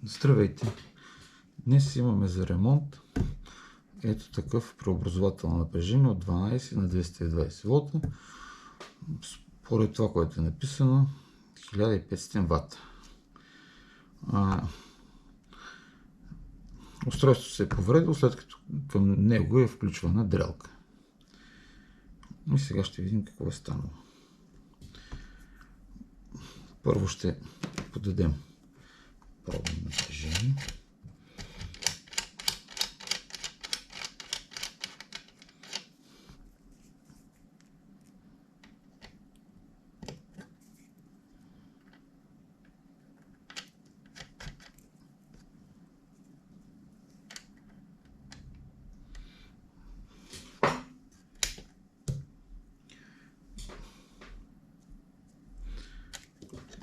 Здравейте! Днес имаме за ремонт ето такъв преобразовател на напрежение от 12 на 220 волта. Според това, което е написано, 1500 вата. Устройството се е повредило, след като към него е включвана дрелка. И сега ще видим какво е станало. Първо ще подадем пробно напрежение.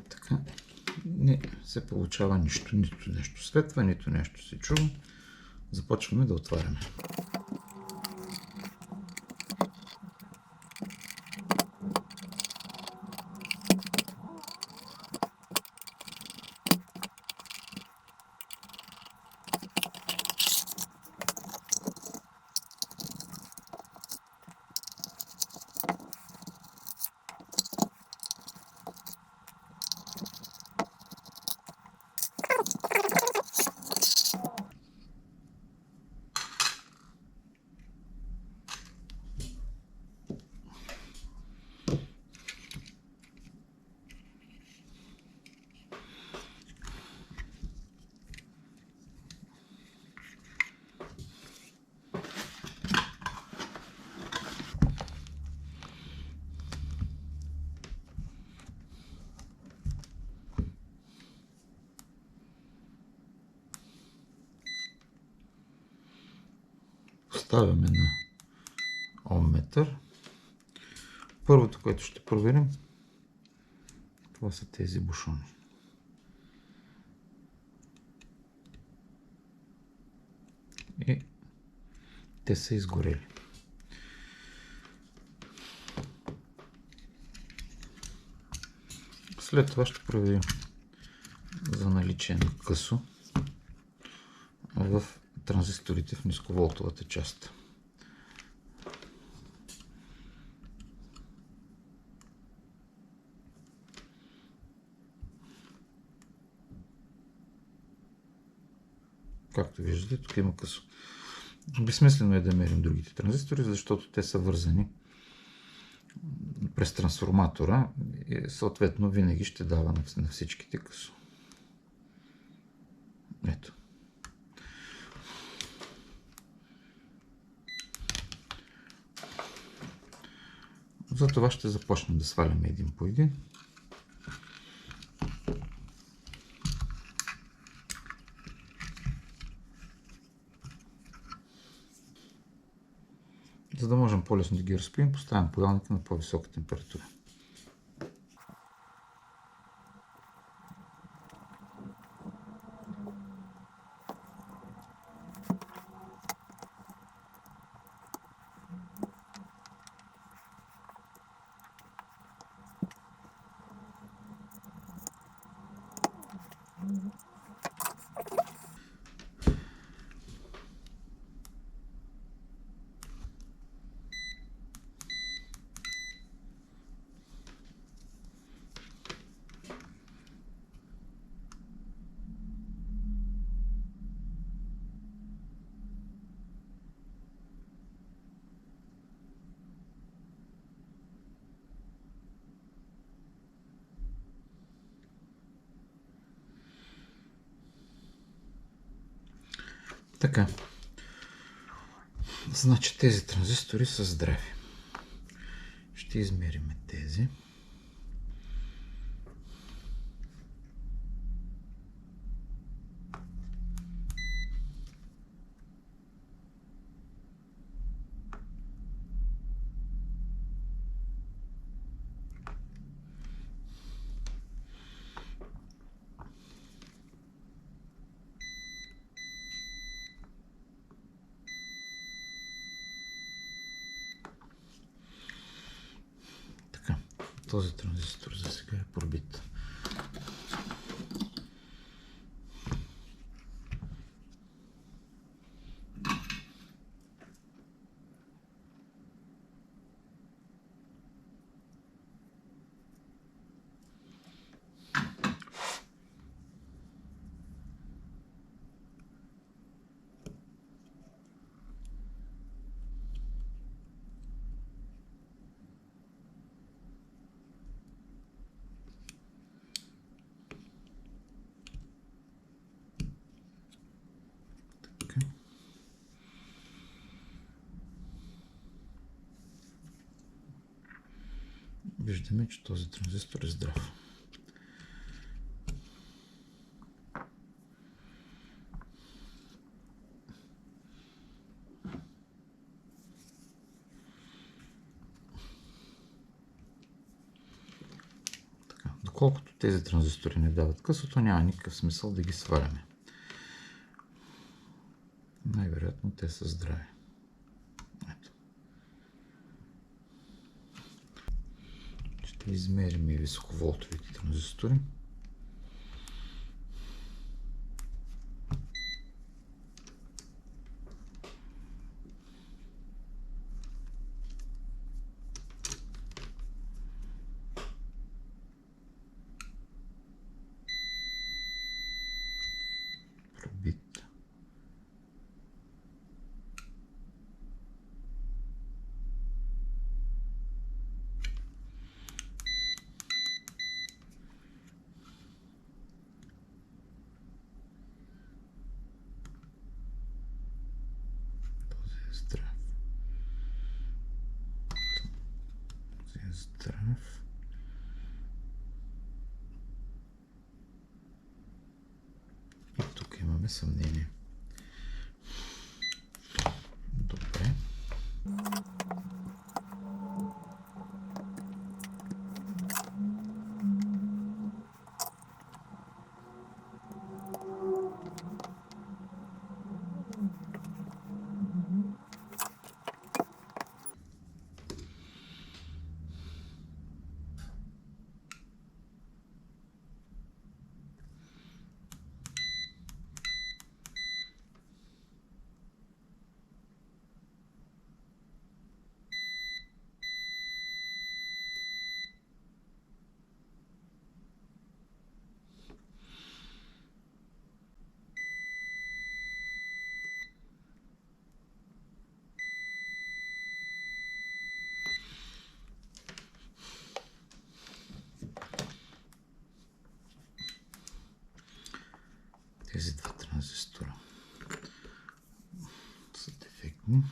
Така, не се получава нищо, нито нещо светва, нито нещо се чува. Започваме да отваряме. Ставяме на омметър. Първото, което ще проверим, това са тези бушони. И те са изгорели. След това ще проверим за наличие на късо в транзисторите в нисковолтовата част. Както виждате, тук има късо. Безсмислено е да мерим другите транзистори, защото те са вързани през трансформатора и съответно винаги ще дава на всичките късо. Ето. Затова ще започнем да сваляме един по един. За да можем по-лесно да ги разпием, поставям поялника на по-висока температура. Така, значи тези транзистори са здрави. Ще измерим тези. Този транзистор за сега е пробит. виждаме, че този транзистор е здрав. Така, доколкото тези транзистори не дават късото, няма никакъв смисъл да ги сваляме. Най-вероятно те са здрави. Ето. Ще измерим и високоволтовите транзистори. Пробит. Здрав. Този е здрав. И тук имаме съмнение. Добре. Тези два транзистора са дефектни.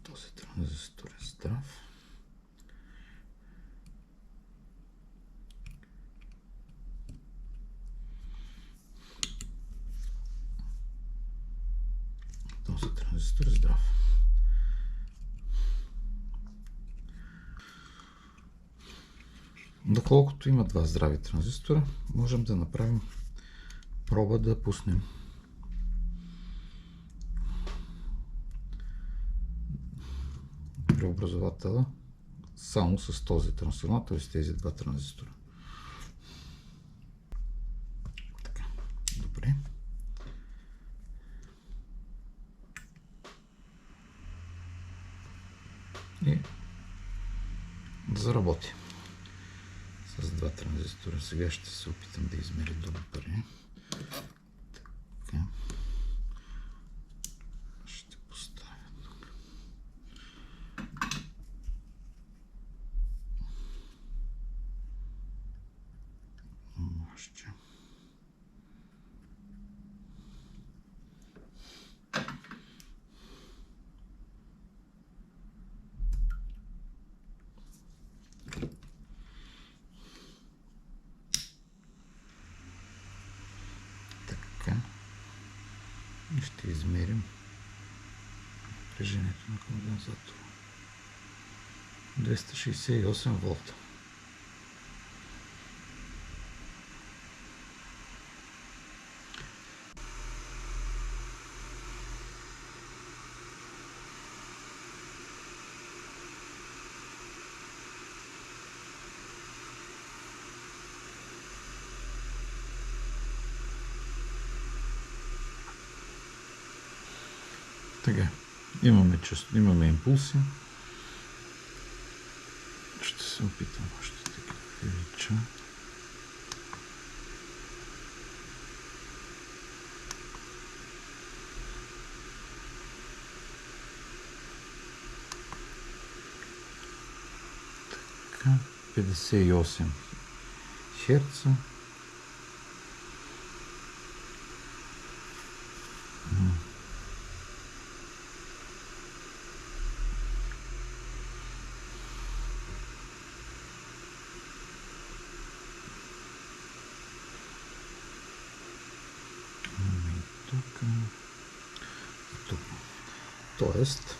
Този транзистор е здрав. Този транзистор е здрав. Доколкото има два здрави транзистора, можем да направим проба да пуснем преобразователя само с този трансформатор и с тези два транзистора. Така, добре. И да заработи с два транзистора. Сега ще се опитам да измеря добре. Така. Ще поставя тук. Още. И ще измерим напрежението на кондензатора. 268 волта. Така, имаме импулси. се опитам още така увелича. Така, 58 Херца. Тук. Тук. Тоест,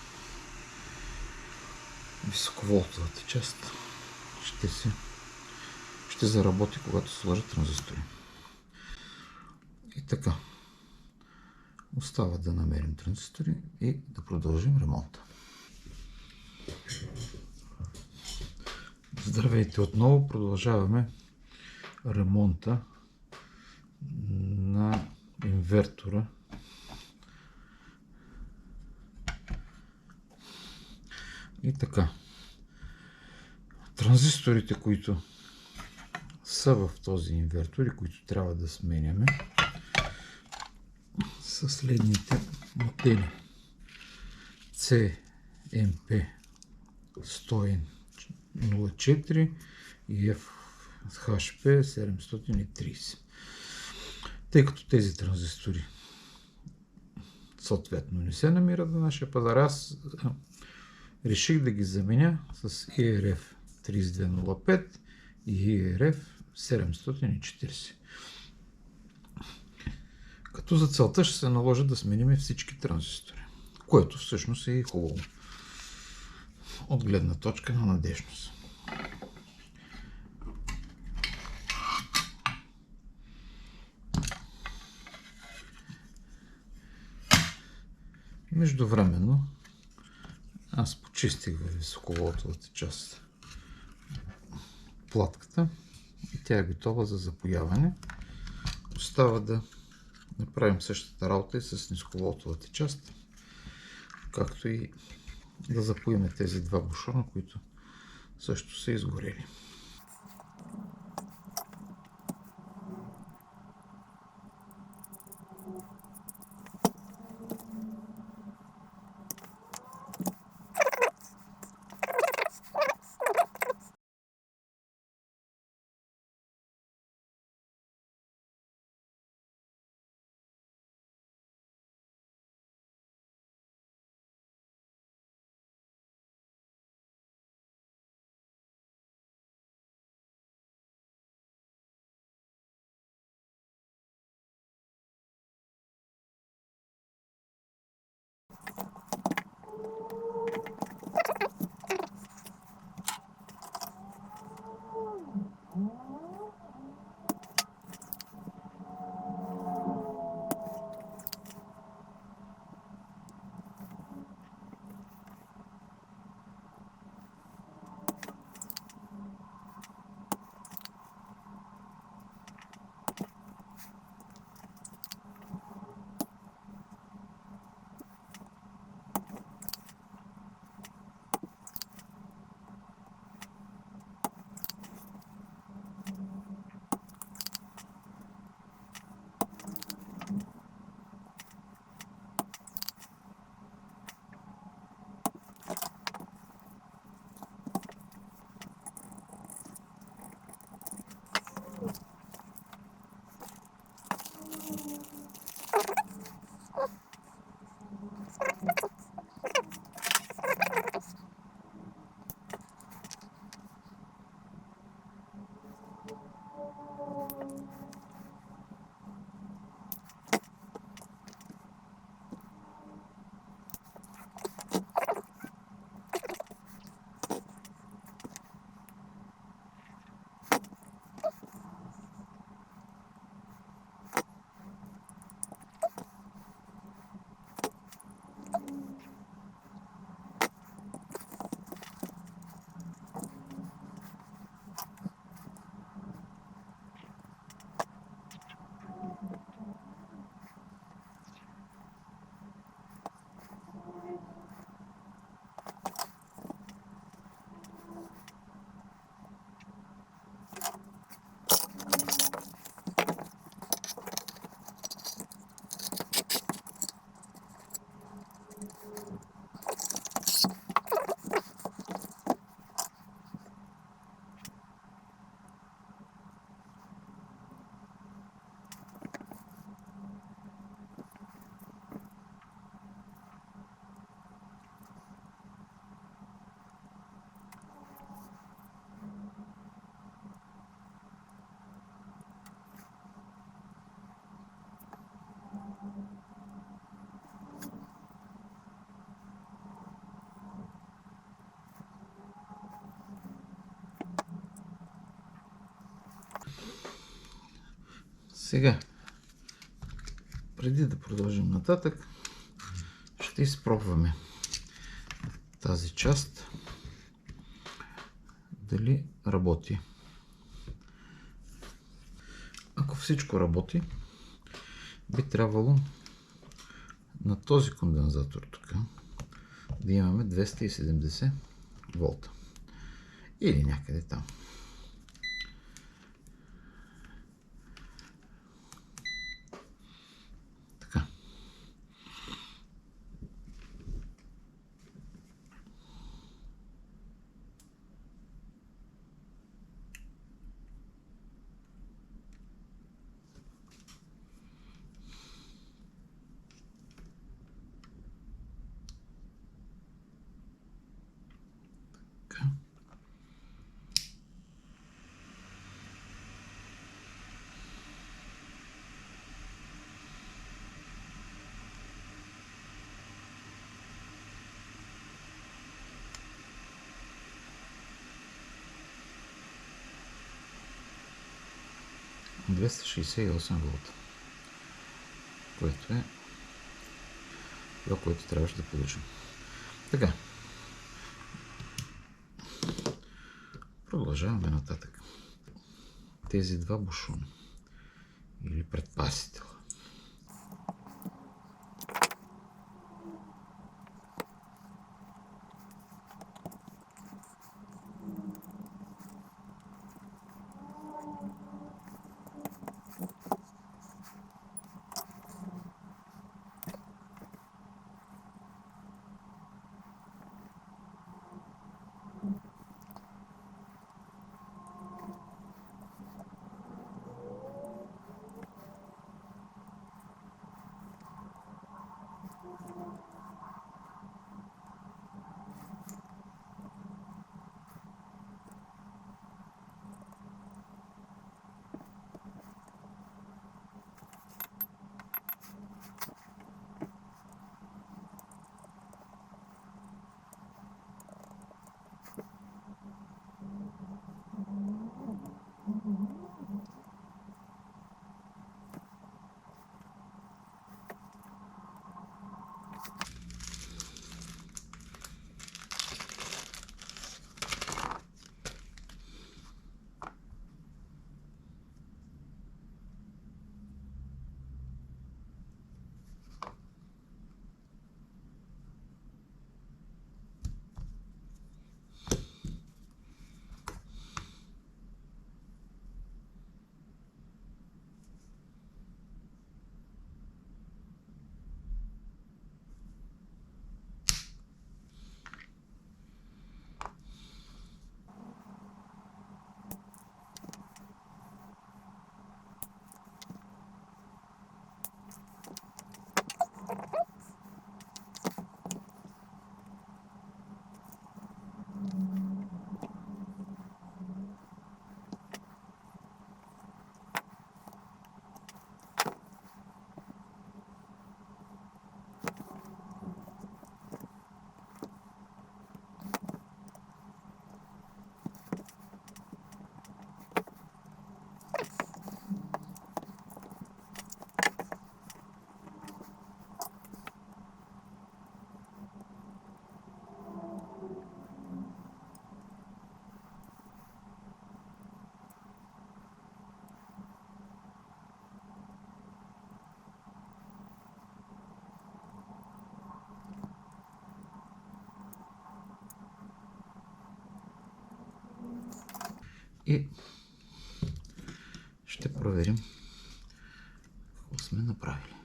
високоволтовата част ще заработи, когато се сложат транзистори. И така. Остава да намерим транзистори и да продължим ремонта. Здравейте отново! Продължаваме ремонта на инвертора. И така. Транзисторите, които са в този инвертор и които трябва да сменяме, са следните модели: CMP 104 и FHP 730. Тъй като тези транзистори съответно не се намират на нашия пазар, аз реших да ги заменя с ERF 3205 и ERF 740. Като за целта ще се наложи да сменим всички транзистори, което всъщност е и хубаво от гледна точка на надежност. Междувременно аз почистих във високоволтовата част платката и тя е готова за запояване. Остава да направим същата работа и с нисковолтовата част, както и да запоим тези два бушона, които също са изгорели. Сега, преди да продължим нататък, ще изпробваме тази част дали работи. Ако всичко работи, би трябвало на този кондензатор тук да имаме 270 волта или някъде там. Така. – 268 волта, което е това, което трябваше да получим. Така. Продължаваме нататък. Тези два бушона или предпасителя. И ще проверим какво сме направили.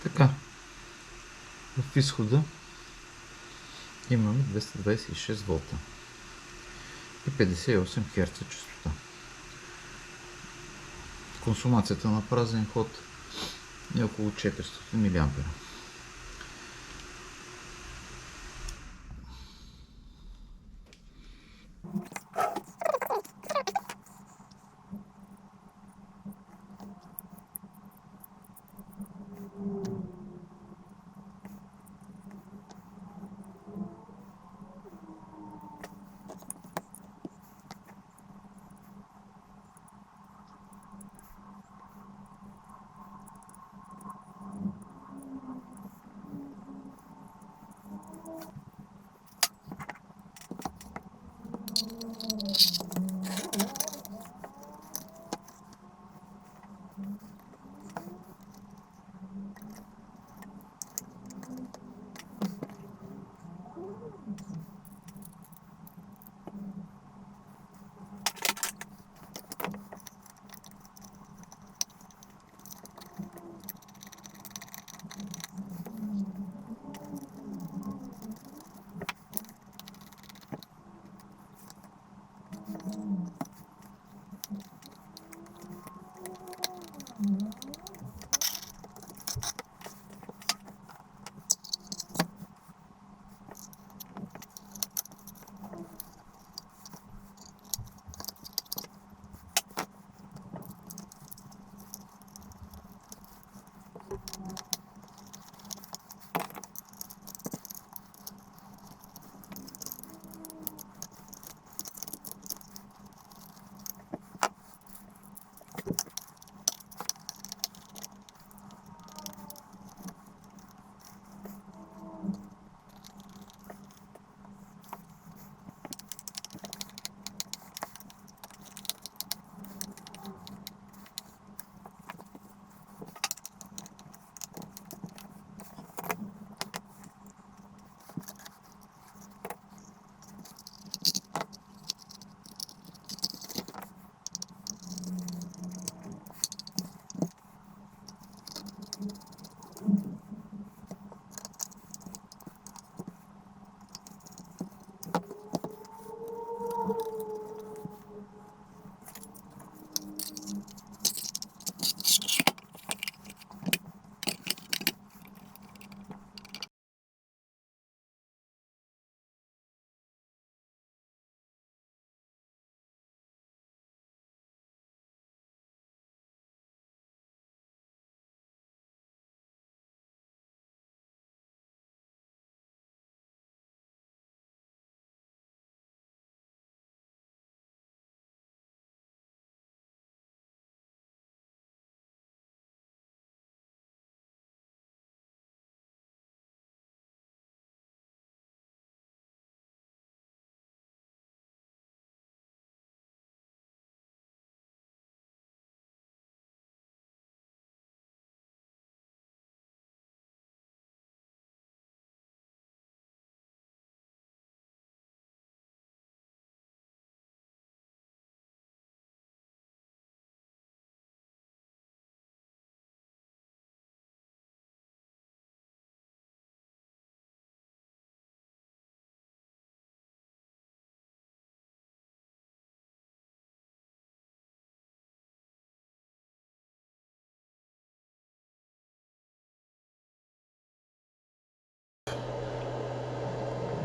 Така, в изхода имаме 226 волта и 58 Hz частота. Консумацията на празен ход е около 400 мА.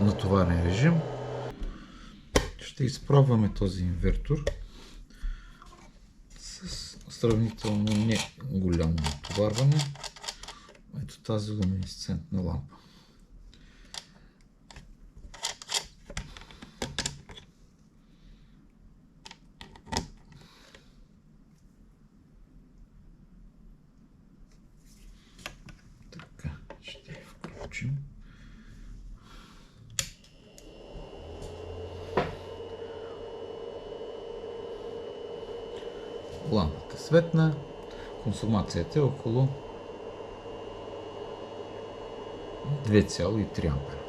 Натоварен режим. Ще изпробваме този инвертор с сравнително не голямо натоварване. Ето тази люминесцентна лампа. Така, ще я включим. Лампата светна, консумацията е около 2,3 ампера.